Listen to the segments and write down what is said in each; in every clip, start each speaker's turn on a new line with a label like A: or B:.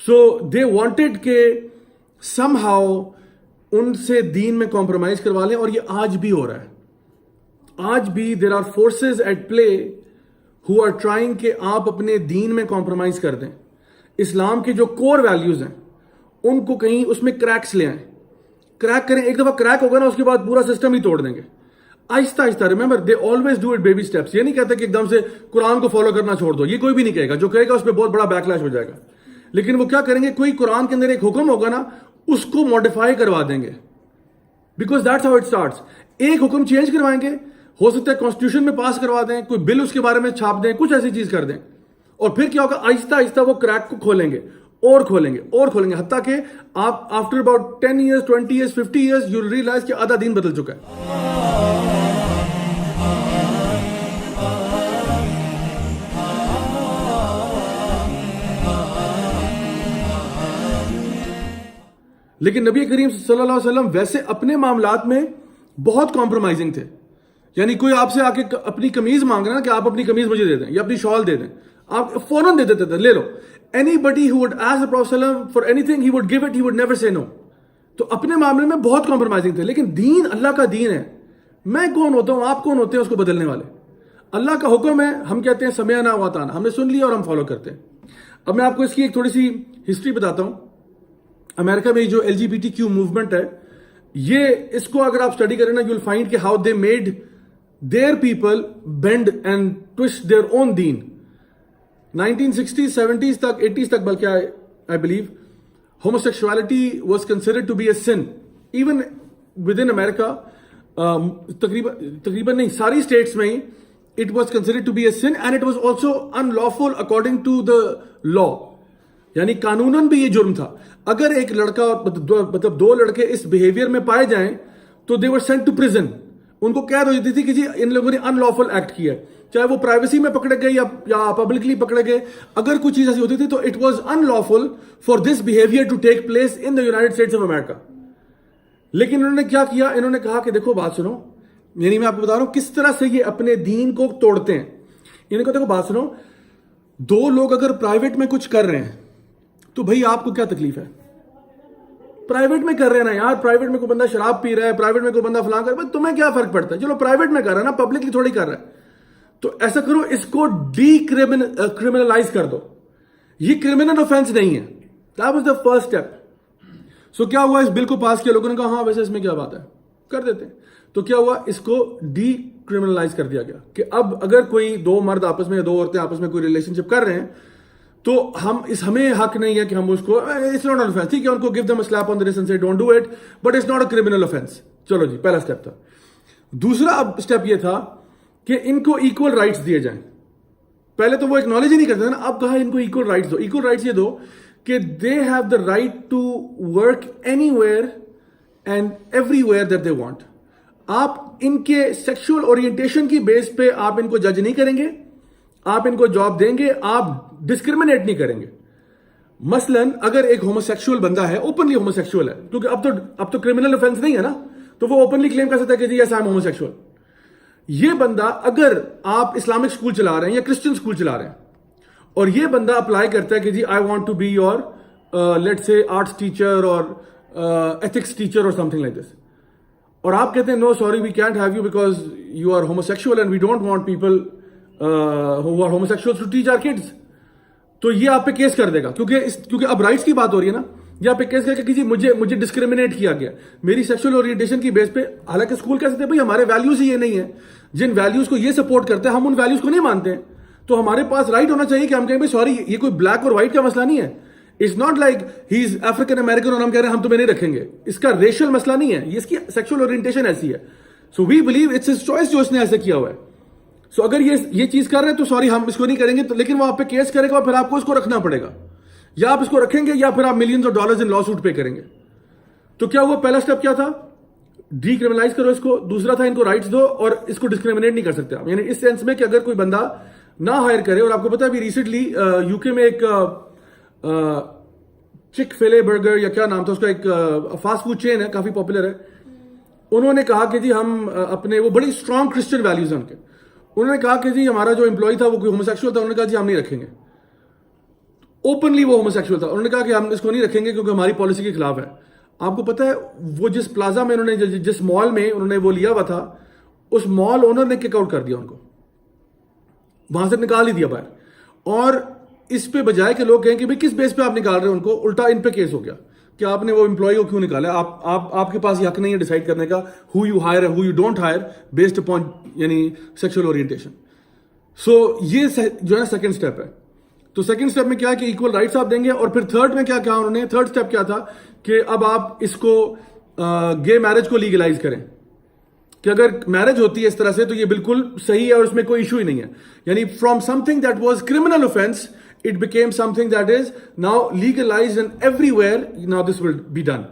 A: So they wanted کہ some how in سے دین میں کمپرومائز کروا لیں, اور یہ آج بھی ہو رہا ہے. آج بھی there are forces at play who are trying کہ آپ اپنے دین میں کمپرومائز کر دیں. اسلام کے جو کور ویلیوز ہیں ان کو کہیں اس میں کریکس لے آئیں, کریک کریں. ایک دفعہ کریک ہوگا نا, اس کے بعد پورا سسٹم ہی توڑ دیں گے آہستہ آہستہ. Remember they always do it baby steps. یہ نہیں کہتے کہ ایک دم سے قرآن کو فالو کرنا چھوڑ دو, یہ کوئی بھی نہیں کہے گا. جو کہے گا اس پہ بہت بڑا بیک لیش ہو جائے گا. لیکن وہ کیا کریں گے, کوئی قرآن کے اندر ایک حکم ہوگا نا, اس کو ماڈیفائی کروا دیں گے, because that's how it starts. ایک حکم چینج کروائیں گے, ہو سکتا ہے کانسٹیٹیوشن میں پاس کروا دیں, کوئی بل اس کے بارے میں چھاپ دیں, کچھ ایسی چیز کر دیں, اور پھر کیا ہوگا, آہستہ آہستہ وہ کریک کو کھولیں گے اور کھولیں گے اور کھولیں گے, حتیٰ کہ آپ after about 10 years 20 years 50 years you realise کہ آدھا دین بدل چکا ہے. لیکن نبی کریم صلی اللہ علیہ وسلم ویسے اپنے معاملات میں بہت کمپرومائزنگ تھے. یعنی کوئی آپ سے آ کے اپنی قمیض مانگ رہا ہے نا کہ آپ اپنی قمیض مجھے دے دیں یا اپنی شال دے دیں, آپ فوراً دے دیتے تھے, لے لو. Anybody who would ask the Prophet ﷺ for anything, he would give it, he would never say no. تو اپنے معاملے میں بہت کمپرومائزنگ تھے. لیکن دین اللہ کا دین ہے. میں کون ہوتا ہوں, آپ کون ہوتے ہیں اس کو بدلنے والے؟ اللہ کا حکم ہے, ہم کہتے ہیں سمعنا واطعنا, ہم نے سن لیا اور ہم فالو کرتے ہیں. اب میں آپ کو اس کی ایک تھوڑی سی ہسٹری بتاتا ہوں. امریکہ میں جو LGBTQ موومنٹ ہے, یہ اس کو اگر آپ اسٹڈی کریں نا, یو ول فائنڈ کہ how they made their people bend and twist their own دین. 1960s 70s تک 80s تک بلکہ I believe homosexuality was considered to be a sin even within America. تقریباً نہیں, ساری اسٹیٹس میں ہی it was considered to be a sin and it was also unlawful according to the law. یعنی قانوناً بھی یہ جرم تھا. اگر ایک لڑکا مطلب دو لڑکے اس بیہیویئر میں پائے جائیں تو they were sent to prison. ان کو قید ہو جاتی تھی کہ جی ان لوگوں نے ان لافل ایکٹ کیا ہے, چاہے وہ پرائیویسی میں پکڑے گئے یا پبلکلی پکڑے گئے. اگر کوئی چیز ایسی ہوتی تھی تو it was unlawful for this behaviour to take place in the United States of America. لیکن انہوں نے کیا کیا, انہوں نے کہا کہ دیکھو بات سنو, یعنی میں آپ کو بتا رہا ہوں کس طرح سے یہ اپنے دین کو توڑتے ہیں. انہوں نے کہا دیکھو بات سنو, دو لوگ اگر پرائیویٹ میں کچھ کر رہے ہیں تو بھائی آپ کو کیا تکلیف ہے؟ پرائیویٹ میں کر رہے ہیں نا یار, پرائیویٹ میں کوئی بندہ شراب پی رہا ہے, پرائیوٹ میں کوئی بندہ فلاں کر رہا ہے, تمہیں کیا فرق پڑتا ہے؟ چلو پرائیویٹ میں کر رہا ہے نا, پبلکلی تھوڑی کر رہا ہے. تو ایسا کرو, اس کو ڈی کرمنلائز کر دو, یہ کرمنل آفینس نہیں ہے. That was the first step. So کیا ہوا, اس بل کو پاس کیا, لوگوں نے کہا ہاں ویسے اس میں کیا بات ہے, کر دیتے ہیں. تو کیا ہوا, اس کو ڈی کرمنلائز کر دیا گیا کہ اب اگر کوئی دو مرد آپس میں یا دو عورتیں آپس میں کوئی ریلیشن شپ کر رہے ہیں تو ہمیں حق نہیں ہے کہ ہم اس کو, اٹس ناٹ این آفینس. ٹھیک ہے, ان کو give them a slap on the wrist and say don't do it, but it's not a criminal offence. چلو جی, پہلا اسٹیپ تھا. دوسرا اب اسٹیپ یہ تھا کہ ان کو ایکول رائٹس دیے جائیں. پہلے تو وہ ایکنالج ہی نہیں کرتے تھے نا, اب کہا ان کو ایکول رائٹس دو. ایکول رائٹس یہ دو کہ they have the right to work anywhere and everywhere that they want. آپ ان کے سیکشل اورینٹیشن کی بیس پہ آپ ان کو جج نہیں کریں گے, آپ ان کو جاب دیں گے, آپ ڈسکریمنیٹ نہیں کریں گے. مثلا اگر ایک ہوموسیکشول بندہ ہے, اوپنلی ہوموسیکشول ہے, کیونکہ اب تو کرمنل آفینس نہیں ہے نا, تو وہ اوپنلی کلیم کر سکتا ہے کہ جی یس آئی ایم ہوموسیکشول. یہ بندہ, اگر آپ اسلامک اسکول چلا رہے ہیں یا کرسچن اسکول چلا رہے ہیں, اور یہ بندہ اپلائی کرتا ہے کہ جی I want to be your let's say arts teacher اور ایتھکس ٹیچر اور سم تھنگ لائک دس, اور آپ کہتے ہیں no sorry we can't have you because you are homosexual and we don't want people who are homosexuals to teach our kids, تو یہ آپ پہ کیس کر دے گا. کیونکہ اب رائٹس کی بات ہو رہی ہے نا, یہ آپ پہ کیس کرے گا کہ جی مجھے ڈسکریمنیٹ کیا گیا میری سیکشل اورینٹیشن کی بیس پہ. حالانکہ اسکول کہہ سکتے ہیں بھائی ہمارے ویلیوز ہی یہ نہیں ہے, جن ویلیوز کو یہ سپورٹ کرتے ہیں ہم ان ویلیوز کو نہیں مانتے ہیں, تو ہمارے پاس رائٹ ہونا چاہیے کہ ہم کہیں بھائی سوری, یہ کوئی بلیک اور وائٹ کا مسئلہ نہیں ہے. It's not like he is African American اور ہم کہہ رہے ہیں ہم تمہیں نہیں رکھیں گے. اس کا ریشل مسئلہ نہیں ہے, یہ اس کی سیکشل اورینٹیشن ایسی ہے. So we believe it's his choice جو اس نے ایسے کیا ہوا ہے. سو اگر یہ چیز کر رہے ہیں تو سوری ہم اس کو نہیں کریں گے, تو لیکن وہ آپ پہ کیس کرے گا اور پھر آپ کو اس کو رکھنا پڑے گا, یا آپ اس کو رکھیں گے یا پھر آپ millions of dollars in lawsuit pay کریں گے. تو کیا ہوا, پہلا اسٹیپ کیا تھا, ڈی کرمنلائز کرو اس کو. دوسرا تھا ان کو رائٹس دو اور اس کو ڈسکریمنیٹ نہیں کر سکتے آپ, یعنی اس سینس میں کہ اگر کوئی بندہ نہ ہائر کرے. اور آپ کو پتا ہے ابھی ریسنٹلی یو کے میں ایک چک فیلے برگر یا کیا نام تھا اس کا, ایک فاسٹ فوڈ چین ہے, کافی پاپولر ہے. انہوں نے کہا کہ جی ہم اپنے, وہ بڑی اسٹرانگ کرسچن ویلیوز ہیں ان کے, انہوں نے کہا کہ جی ہمارا جو امپلائی تھا وہ کوئی ہوموسیکشول تھا, انہوں نے کہا جی ہم نہیں رکھیں گے. اوپنلی وہ ہوموسیکشول تھا. انہوں نے کہا کہ ہم اس کو نہیں رکھیں گے کیونکہ ہماری پالیسی کے خلاف ہے. آپ کو پتا ہے وہ جس پلازا میں انہوں نے جس مال میں انہوں نے وہ لیا ہوا تھا, اس مال اونر نے کک آؤٹ کر دیا ان کو, وہاں سے نکال ہی دیا باہر. اور اس پہ بجائے کہ لوگ کہیں کہ بھائی کس بیس پہ آپ نکال رہے ہیں ان کو, الٹا ان پہ کیس ہو گیا کہ آپ نے وہ امپلائی کو کیوں نکالا. آپ کے پاس حق نہیں ہے ڈیسائیڈ کرنے کا who you hire who you don't hire based upon یعنی سیکشل اورینٹیشن. سو یہ جو ہے سیکنڈ اسٹیپ ہے. تو سیکنڈ اسٹیپ میں کیا کہ ایکول رائٹس آپ دیں گے. اور پھر تھرڈ میں کیا کہا انہوں نے, تھرڈ اسٹیپ کیا تھا کہ اب آپ اس کو گے میرج کو لیگلائز کریں, کہ اگر میرج ہوتی ہے اس طرح سے تو یہ بالکل صحیح ہے اور اس میں کوئی ایشو ہی نہیں ہے. یعنی from some thing that was criminal offence it became something that is now legalized and everywhere now this will be done.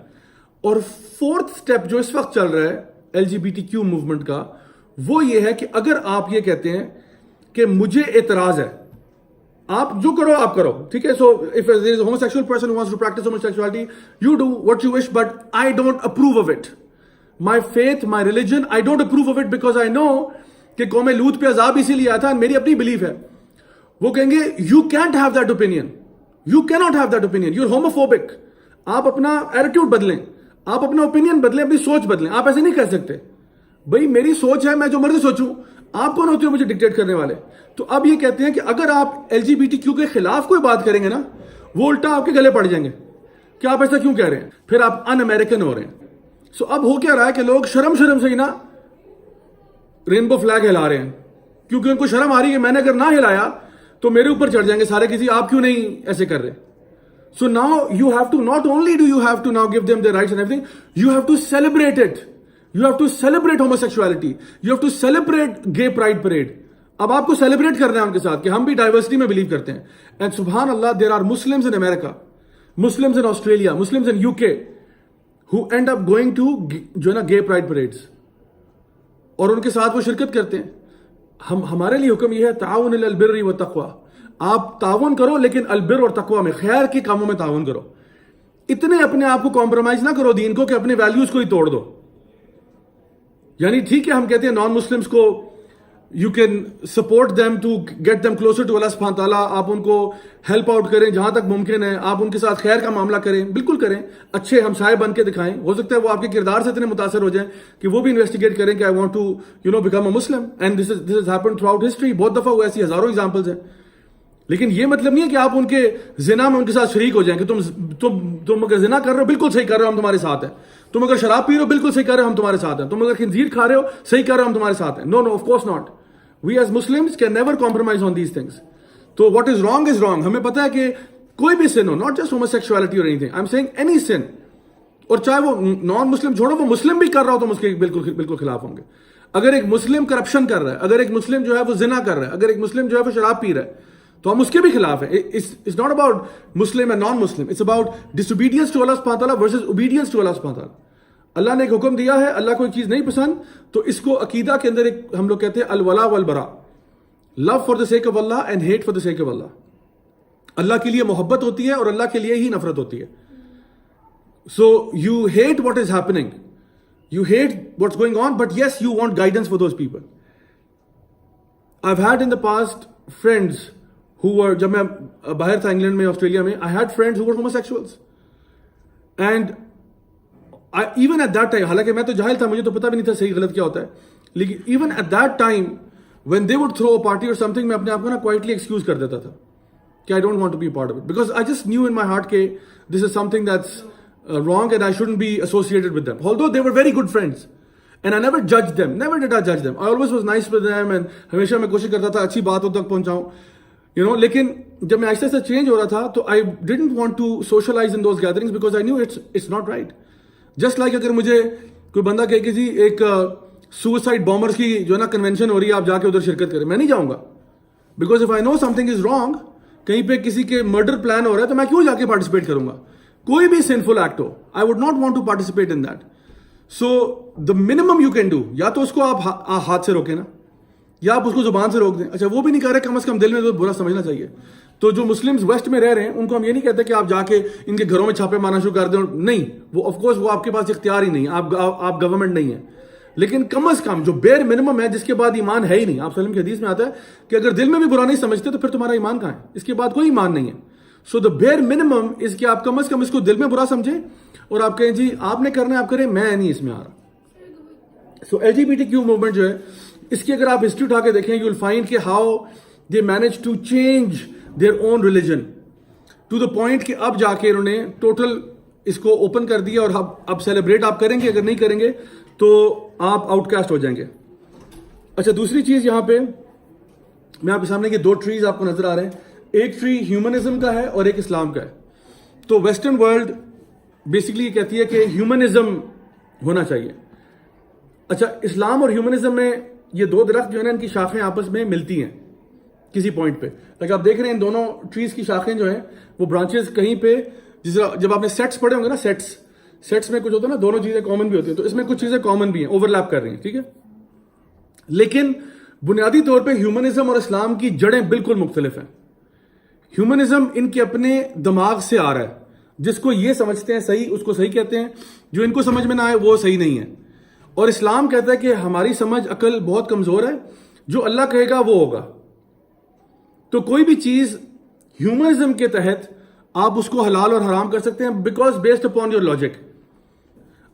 A: اور فورتھ اسٹیپ جو اس وقت چل رہا ہے LGBTQ موومنٹ کا, وہ یہ ہے کہ اگر آپ یہ کہتے ہیں کہ مجھے اعتراض ہے, آپ جو کرو آپ کرو, ٹھیک ہے. سو if there is a homosexual person who wants to practice homosexuality, you do what you wish, but I don't approve of it. My faith, my religion, I don't approve of it because I know کہ قوم لوط پہ عذاب اسی لیے آیا تھا, میری اپنی بلیف ہے. وہ کہیں گے you can't have that opinion, you can not have that opinion, you are homophobic. آپ اپنا ایٹیٹیوڈ بدلیں, آپ اپنا اوپینین بدلیں, اپنی سوچ بدلیں. آپ ایسے نہیں کہہ سکتے بھائی میری سوچ ہے, میں جو مرضی سوچوں, آپ کون ہوتے ہو مجھے ڈکٹیٹ کرنے والے. تو اب یہ کہتے ہیں کہ اگر آپ LGBTQ کے خلاف کوئی بات کریں گے نا, وہ الٹا آپ کے گلے پڑ جائیں گے کہ آپ ایسا کیوں کہہ رہے ہیں, پھر آپ ان امیریکن ہو رہے ہیں. سو اب ہو کیا رہا ہے کہ لوگ شرم سے ہی نا رینبو فلیگ ہلا رہے ہیں, کیونکہ ان کو شرم آ رہی ہے میں نے اگر نہ ہلایا تو میرے اوپر چڑھ جائیں گے سارے کسی, آپ کیوں نہیں ایسے کر رہے. So now you have to not only do you have to now give them their rights and everything, you have to celebrate it, you have to celebrate homosexuality, you have to celebrate gay pride parade. اب آپ کو celebrate کرنا ہے ان کے ساتھ کہ ہم بھی ڈائیورسٹی میں بلیو کرتے ہیں. اینڈ سبحان اللہ there are Muslims in America, Muslims in Australia, Muslims in UK who end up going to جو ہے نا گے پرائڈ پریڈز, اور ان کے ساتھ وہ شرکت کرتے ہیں. ہمارے لیے حکم یہ ہے تعاون علی البر والتقوی, آپ تعاون کرو لیکن البر اور تقوی میں, خیر کے کاموں میں تعاون کرو. اتنے اپنے آپ کو کمپرومائز نہ کرو دین کو کہ اپنے ویلیوز کو ہی توڑ دو. یعنی ٹھیک ہے ہم کہتے ہیں نان مسلمس کو you can support them to get them closer to اللہ سبحانہ تعالیٰ, آپ ان کو ہیلپ آؤٹ کریں جہاں تک ممکن ہے, آپ ان کے ساتھ خیر کا معاملہ کریں, بالکل کریں, اچھے ہمسائے بن کے دکھائیں. ہو سکتا ہے وہ آپ کے کردار سے اتنے متاثر ہو جائیں کہ وہ بھی انویسٹیگیٹ کریں کہ I want to become a Muslim, and this is happened throughout history. بہت دفعہ ہوا, ایسی ہزاروں ایگزامپلز ہیں. لیکن یہ مطلب نہیں ہے کہ آپ ان کے زنا میں ان کے ساتھ شریک ہو جائیں کہ تم اگر زنا کر رہے ہو بالکل صحیح کر رہے ہو, ہم تمہارے ساتھ ہیں. تم اگر شراب پی رہے ہو بالکل صحیح کر رہے ہو, ہم تمہارے ساتھ ہیں. تم اگر خنزیر کھا رہے ہو صحیح کر رہے ہو, ہم تمہارے ساتھ ہیں. No of course not. We as Muslims can never compromise on these things. So what is wrong is wrong. ہمیں پتا ہے کہ کوئی بھی sin who, not just homosexuality or anything. I'm saying any sin. اور چاہے وہ نان مسلم چھوڑو, وہ مسلم بھی کر رہا ہو تو اس کے بالکل خلاف ہوں گے. اگر ایک مسلم کرپشن کر رہا ہے, اگر ایک مسلم جو ہے وہ زنا کر رہا ہے, اگر ایک مسلم جو ہے وہ شراب پی رہا ہے, تو ہم اس کے بھی خلاف ہیں. It's not about Muslim and non-Muslim. It's about disobedience to Allah subhanahu wa ta'ala versus obedience to Allah subhanahu wa ta'ala. اللہ نے ایک حکم دیا ہے, اللہ کوئی چیز نہیں پسند تو اس کو عقیدہ کے اندر ایک ہم لوگ کہتے ہیں الولا والبرا, love for the sake of اللہ and hate for the sake of اللہ. اللہ کے لیے محبت ہوتی ہے اور اللہ کے لیے ہی نفرت ہوتی ہے. So you hate what is happening, you hate what's going on, but yes you want guidance for those people. I have had in the past friends who were, جب میں باہر تھا انگلینڈ میں آسٹریلیا میں, I had friends who were homosexuals. And even at that time, حالانکہ میں تو جاہل تھا, مجھے تو پتا بھی نہیں تھا صحیح غلط کیا ہوتا ہے, لیکن even at that time when they would throw a party اور سم تھنگ, میں اپنے آپ کو نا کوائٹلی ایکسکیوز کر دیتا تھا کہ I don't want to be part of it, because I just knew in my heart کہ this is something that's wrong and I shouldn't be associated with them, although they were very good friends and I never judged them, never did I judge them. I always was nice with them and ہمیشہ میں کوشش کرتا تھا اچھی باتوں تک پہنچاؤں, لیکن جب میں ایسے چینج ہو رہا تھا تو I didn't want to socialize in those gatherings because I knew it's not right. Just like اگر مجھے کوئی بندہ کہے کہ جی ایک سوسائڈ بامرز کی جو ہے نا کنونشن ہو رہی ہے, آپ جا کے ادھر شرکت کریں, میں نہیں جاؤں گا, because if I know something is wrong, کہیں پہ کسی کے مرڈر پلان ہو رہا ہے تو میں کیوں جا کے پارٹیسپیٹ کروں گا, کوئی بھی سنفل ایکٹ ہو, I would not want to participate in that. So the minimum you can do, یا تو اس کو آپ ہاتھ سے روکیں نا, یا آپ اس کو زبان سے روک دیں. اچھا وہ بھی نہیں کر رہے, کم از کم دل میں تو برا سمجھنا چاہیے. تو جو مسلمز ویسٹ میں رہ رہے ہیں ان کو ہم یہ نہیں کہتے کہ آپ جا کے ان کے گھروں میں چھاپے مارنا شروع کر دیں, نہیں, وہ آف کورس وہ آپ کے پاس اختیار ہی نہیں ہے, آپ گورنمنٹ نہیں ہے, لیکن کم از کم جو بیر منیمم ہے جس کے بعد ایمان ہے ہی نہیں. آپ صلی اللہ علیہ وسلم کی حدیث میں آتا ہے کہ اگر دل میں بھی برا نہیں سمجھتے تو پھر تمہارا ایمان کہاں ہے, اس کے بعد کوئی ایمان نہیں ہے. سو دا بیئر منیمم از کہ آپ کم از کم اس کو دل میں برا سمجھیں اور آپ کہیں جی آپ نے کرنا ہے آپ کریں, میں نہیں اس میں آ رہا. سو LGBTQ موومنٹ جو ہے اس کی اگر آپ ہسٹری اٹھا کے دیکھیں, یو ول فائنڈ کہ how they manage to change their own religion to the point کہ اب جا کے انہوں نے ٹوٹل اس کو اوپن کر دیا اور اب سیلیبریٹ آپ کریں گے, اگر نہیں کریں گے تو آپ آؤٹ کاسٹ ہو جائیں گے. اچھا دوسری چیز یہاں پہ میں آپ کے سامنے یہ دو ٹریز آپ کو نظر آ رہے ہیں, ایک ٹری ہیومنزم کا ہے اور ایک اسلام کا ہے. تو ویسٹرن ورلڈ بیسکلی یہ کہتی ہے کہ ہیومنزم ہونا چاہیے. اچھا اسلام اور ہیومنزم میں یہ دو درخت جو ہے نا ان کی شاخیں آپس میں ملتی ہیں کسی پوائنٹ پہ. لیکن آپ دیکھ رہے ہیں ان دونوں ٹریز کی شاخیں جو ہیں وہ برانچز کہیں پہ, جب آپ نے سیٹس پڑھے ہوں گے نا, سیٹس میں کچھ ہوتا ہے نا, دونوں چیزیں کامن بھی ہوتی ہیں, تو اس میں کچھ چیزیں کامن بھی ہیں, اوور لیپ کر رہی ہیں, ٹھیک ہے. لیکن بنیادی طور پہ ہیومنزم اور اسلام کی جڑیں بالکل مختلف ہیں. ہیومنزم ان کے اپنے دماغ سے آ رہا ہے, جس کو یہ سمجھتے ہیں صحیح اس کو صحیح کہتے ہیں, جو ان کو سمجھ میں نہ آئے وہ صحیح نہیں ہے. اور اسلام کہتا ہے کہ ہماری سمجھ عقل بہت کمزور ہے, جو اللہ کہے گا وہ ہوگا. تو کوئی بھی چیز ہیومنزم کے تحت آپ اس کو حلال اور حرام کر سکتے ہیں because based upon your logic.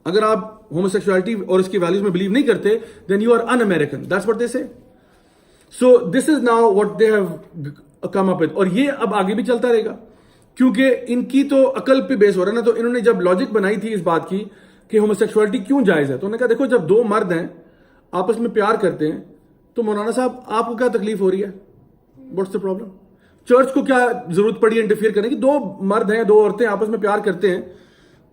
A: اگر آپ ہوموسیکسوالٹی اور اس کی ویلیوز میں بلیو نہیں کرتے then you are un-American, that's what they say. So this is now what they have come up with, اور یہ اب آگے بھی چلتا رہے گا کیونکہ ان کی تو عقل پہ بیس ہو رہا ہے نا. تو انہوں نے جب لاجک بنائی تھی اس بات کی کہ ہوموسیکسوالٹی کیوں جائز ہے, تو انہوں نے کہا دیکھو جب دو مرد ہیں آپس میں پیار کرتے ہیں تو مولانا صاحب آپ کو کیا تکلیف ہو رہی ہے, واٹس دا پرابلم. چرچ کو کیا ضرورت پڑی ہے انٹرفیئر کرنے کی, دو مرد ہیں دو عورتیں آپس میں پیار کرتے ہیں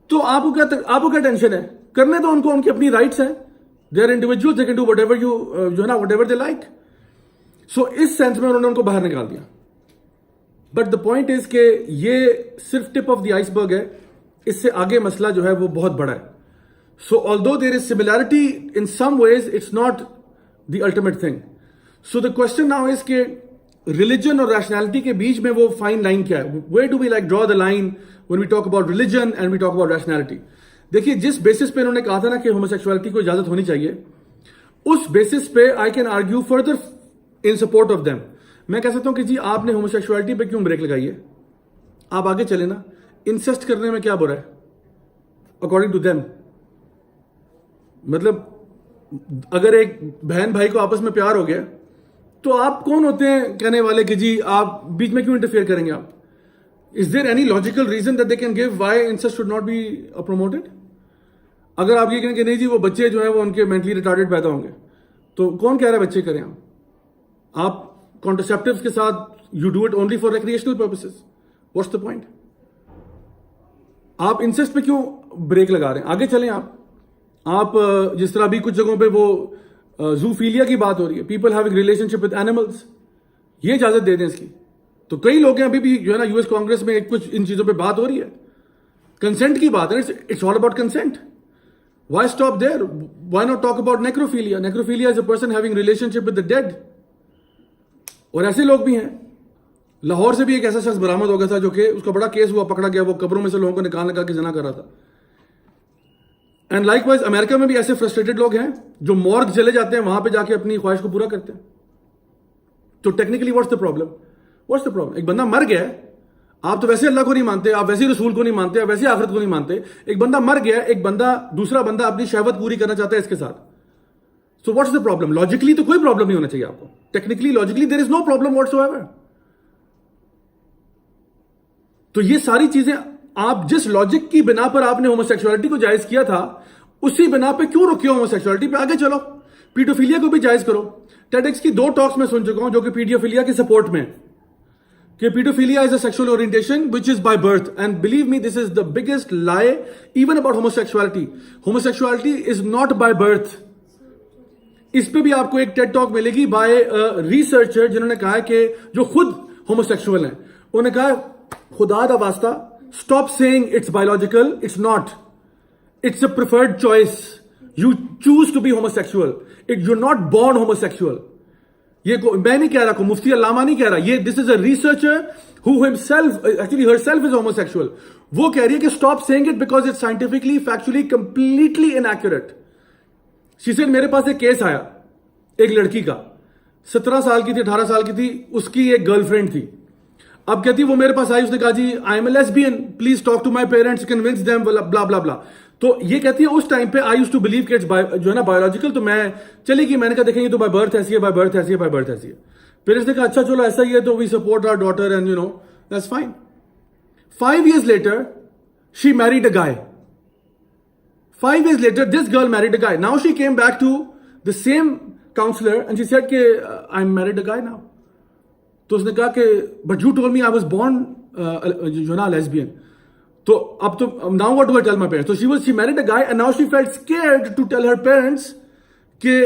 A: تو آپ کو کیا ٹینشن ہے, کرنے تو ان کو ان کی اپنی رائٹس ہیں, they are individual, they can do whatever جو ہے نا whatever they like. So اس سینس میں انہوں نے ان کو باہر نکال دیا. بٹ دا پوائنٹ از کہ یہ صرف ٹپ آف دی آئس برگ ہے, اس سے آگے مسئلہ جو ہے وہ بہت بڑا ہے. So although there is similarity in some ways it's not the ultimate thing. So the question now is کہ ریلیجن اور ریشنلٹی کے بیچ میں وہ فائن لائن کیا ہے, where do we like draw the line when we talk about religion and we talk about rationality. دیکھیے جس basis پہ انہوں نے کہا تھا نا کہ ہوموسیکسوالٹی کو اجازت ہونی چاہیے, اس بیسس پہ I can argue further in support of them. میں کہہ سکتا ہوں کہ جی آپ نے ہوموسیکسوالٹی پہ کیوں بریک لگائی ہے, آپ آگے چلیں نا. انسسٹ کرنے میں کیا برا ہے اکارڈنگ ٹو دیم. مطلب اگر ایک بہن بھائی کو آپس میں پیار ہو گیا تو آپ کون ہوتے ہیں کہنے والے کہ جی آپ بیچ میں کیوں انٹرفیئر کریں گے. آپ Is there any logical reason that they can give why incest should not be promoted? اگر آپ یہ کہیں کہ نہیں جی وہ بچے جو ہیں وہ ان کے مینٹلی ریٹارڈیڈ پیدا ہوں گے, تو کون کہہ رہا ہے بچے کریں آپ کانٹرسیپٹیوز کے ساتھ you do it only for recreational purposes, what's the point. آپ انسسٹ پہ کیوں بریک لگا رہے ہیں, آگے چلیں. آپ جس طرح بھی کچھ جگہوں پہ وہ زوفیلیا کی بات ہو رہی ہے, people having relationship with animals, یہ اجازت دے دیں اس کی. تو کئی لوگ ہیں ابھی بھی جو ہے نا US کانگریس میں کچھ ان چیزوں پہ بات ہو رہی ہے, کنسنٹ کی بات ہے, it's all about consent. Why stop there, why not talk about necrophilia. Necrophilia is a person having relationship with the dead. اور ایسے لوگ بھی ہیں. لاہور سے بھی ایک ایسا شخص برآمد ہو گیا تھا جو کہ اس کا بڑا کیس ہوا, پکڑا گیا, وہ قبروں میں سے لوگوں کو نکال کے زنا کر رہا تھا. اینڈ لائک وائز امریکہ میں بھی ایسے فرسٹریٹڈ لوگ ہیں جو مورگ چلے جاتے ہیں, وہاں پہ جا کے اپنی خواہش کو پورا کرتے ہیں. تو technically what's the problem, what's the problem. ایک بندہ مر گیا ہے, آپ تو ویسے اللہ کو نہیں مانتے, آپ ویسے رسول کو نہیں مانتے, آپ ویسے آخرت کو نہیں مانتے. ایک بندہ مر گیا ہے, ایک بندہ دوسرا بندہ اپنی شہوت پوری کرنا چاہتا ہے اس کے ساتھ. So what's the problem. Logically تو کوئی پرابلم نہیں ہونا چاہیے آپ کو. ٹیکنیکلی لاجیکلی دیر از نو پرابلم واٹس ایور. تو یہ ساری چیزیں آپ جس لاجک کی بنا پر آپ نے ہوموسیکسوالٹی کو جائز کیا تھا اسی بنا پہ کیوں رکے ہو ہوموسیکسوالٹی پہ. آگے چلو, پیڈوفیلیا کو بھی جائز کرو. ٹیڈکس کی 2 ٹاکس میں سن چکا ہوں جو کہ پیڈوفیلیا کی سپورٹ میں, کہ paedophilia is a sexual orientation which is by birth, and believe me this is the biggest lie even about homosexuality. Homosexuality is not by birth. اس پہ بھی آپ کو ایک ٹیڈ ٹاک ملے گی بائی ریسرچر جنہوں نے کہا کہ جو خود ہوموسیکسول ہیں, انہوں نے کہا خدا دا واسطہ stop saying it's biological, it's not, it's a preferred choice. You choose to be homosexual, you not born homosexual. یہ میں نہیں کہہ رہا, مفتی علامہ نہیں کہہ رہا, یہ this is a researcher who himself actually herself is homosexual. وہ کہہ رہی ہے کہ stop saying it because it's scientifically factually completely inaccurate. She said میرے پاس ایک کیس آیا ایک لڑکی کا, 17 سال کی تھی, 18 سال کی تھی, اس کی ایک گرل فرینڈ تھی. اب کہتی وہ میرے پاس آئی, اس نے کہا جی I am a lesbian, please talk to my parents, convince them, blah blah بلا. تو یہ کہتی ہے اس ٹائم پہ آئی یوزڈ ٹو بلیو کہ جو ہے نا بایولوجیکل, تو میں چلی گئی, میں نے کہا دیکھیں یہ تو بائی برتھ ایسی ہے, بائی برتھ ایسی ہے, بائی برتھ ایسی ہے. پیرنٹس نے کہا اچھا چلو ایسا ہی ہے تو we support our daughter and you know that's fine. 5 years later she married a guy. 5 years later this girl married a guy. Now she came back to the same counselor and she said کہ I'm married a guy now. تو اس نے کہا کہ but you told me I was born جو نا lesbian. تو اب تو now what do I tell my parents? So she married a guy and now she felt scared to tell her parents کہ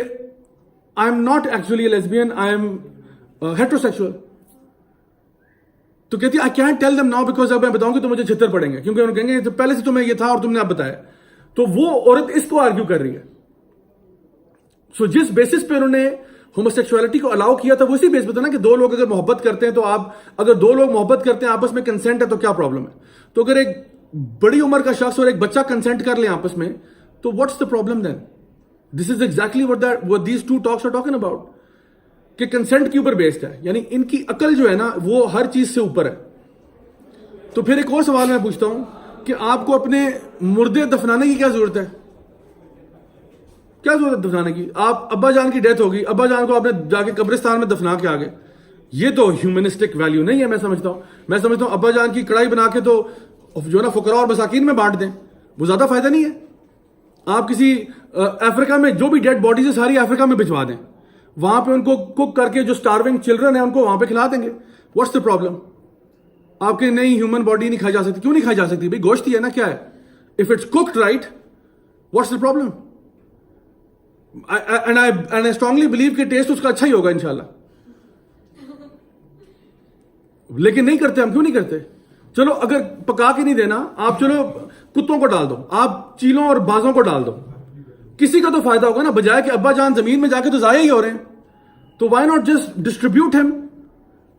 A: I'm not actually a lesbian, I'm heterosexual. تو کہتی ہے I can't tell them now because اب میں بتاؤں گی تو مجھے چھتر پڑیں گے, کیونکہ انہوں کہیں گے تو پہلے سے تمہیں یہ تھا اور تم نے اب بتایا. تو وہ عورت اس کو آرگیو کر رہی ہے. سو جس بیسس پہ انہوں نے ہوموسیکسولیٹی کو الاؤ کیا تھا وہ اسی بیس پہ تھا نا کہ دو لوگ اگر محبت کرتے ہیں تو آپ اگر دو لوگ محبت کرتے ہیں آپس میں کنسنٹ ہے تو کیا پرابلم ہے. تو اگر ایک بڑی عمر کا شخص اور ایک بچہ کنسنٹ کر لیں آپس میں تو what's the problem then. This is exactly what these two talks are talking about. کہ کنسنٹ کے اوپر بیسڈ ہے, یعنی ان کی عقل جو ہے نا وہ ہر چیز سے اوپر ہے. تو پھر ایک اور سوال میں پوچھتا ہوں کہ آپ کو اپنے مردے دفنانے کی کیا ضرورت ہے؟ کیا ضرورت ہے دفنانے کی؟ آپ ابا جان کی ڈیتھ ہوگی, ابا جان کو آپ نے جا کے قبرستان میں دفنا کے آگے, یہ تو ہیومنسٹک ویلیو نہیں ہے. میں سمجھتا ہوں ابا جان کی کڑھائی بنا کے تو جو ہے نا فقراء اور مساکین میں بانٹ دیں, وہ زیادہ فائدہ نہیں ہے. آپ کسی افریقہ میں جو بھی ڈیڈ باڈیز ہے ساری افریقہ میں بھجوا دیں, وہاں پہ ان کو کوک کر کے جو سٹارونگ چلڈرن ہیں ان کو وہاں پہ کھلا دیں گے. What's the problem? آپ کے نہیں ہیومن باڈی نہیں کھائی جا سکتی, کیوں نہیں کھائی جا سکتی بھائی؟ گوشت ہی ہے نا, کیا ہے؟ If it's cooked right what's the problem? And I strongly believe کہ ٹیسٹ اس کا اچھا ہی ہوگا انشاءاللہ. لیکن نہیں کرتے ہم. کیوں نہیں کرتے؟ چلو اگر پکا کے نہیں دینا آپ, چلو کتوں کو ڈال دو, آپ چیلوں اور بازوں کو ڈال دو, کسی کا تو فائدہ ہوگا نا, بجائے کہ ابا جان زمین میں جا کے تو ضائع ہی ہو رہے ہیں. تو وائی ناٹ جسٹ ڈسٹریبیوٹ ہم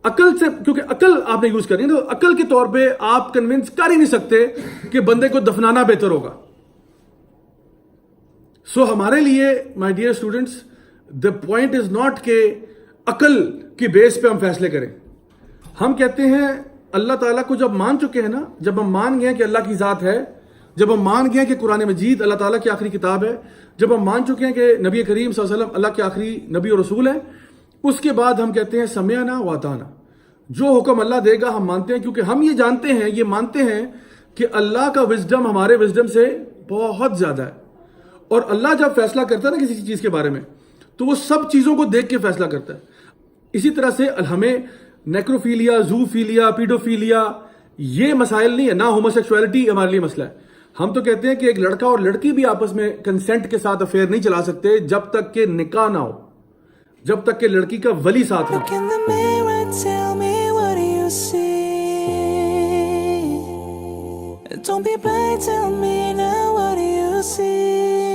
A: عقل سے, کیونکہ عقل آپ نے یوز کرنی ہے. تو عقل کے طور پہ آپ کنونس کر ہی نہیں سکتے کہ بندے کو دفنانا بہتر ہوگا. سو ہمارے لیے my dear students the point is not کہ عقل کی بیس پہ ہم فیصلے کریں. ہم کہتے ہیں اللہ تعالیٰ کو جب مان چکے ہیں نا, جب ہم مان گئے کہ اللہ کی ذات ہے, جب ہم مان گئے کہ قرآن مجید اللہ تعالیٰ کی آخری کتاب ہے, جب ہم مان چکے ہیں کہ نبی کریم صلی اللہ علیہ وسلم اللہ کے آخری نبی اور رسول ہیں, اس کے بعد ہم کہتے ہیں سمعنا و اطعنا. جو حکم اللہ دے گا ہم مانتے ہیں, کیونکہ ہم یہ جانتے ہیں, یہ مانتے ہیں کہ اللہ کا وزڈم ہمارے وزڈم سے بہت زیادہ ہے. اور اللہ جب فیصلہ کرتا ہے نا کسی چیز کے بارے میں تو وہ سب چیزوں کو دیکھ کے فیصلہ کرتا ہے. اسی طرح سے ہمیں نیکروفیلیا, زوفیلیا, پیڈوفیلیا یہ مسائل نہیں ہے, نہ ہوموسیکسولیٹی ہمارے لیے مسئلہ ہے. ہم تو کہتے ہیں کہ ایک لڑکا اور لڑکی بھی آپس میں کنسنٹ کے ساتھ افیئر نہیں چلا سکتے جب تک کہ نکاح نہ ہو, جب تک کہ لڑکی کا ولی ساتھ ہو.
B: Don't be blind, tell me now, what do you see?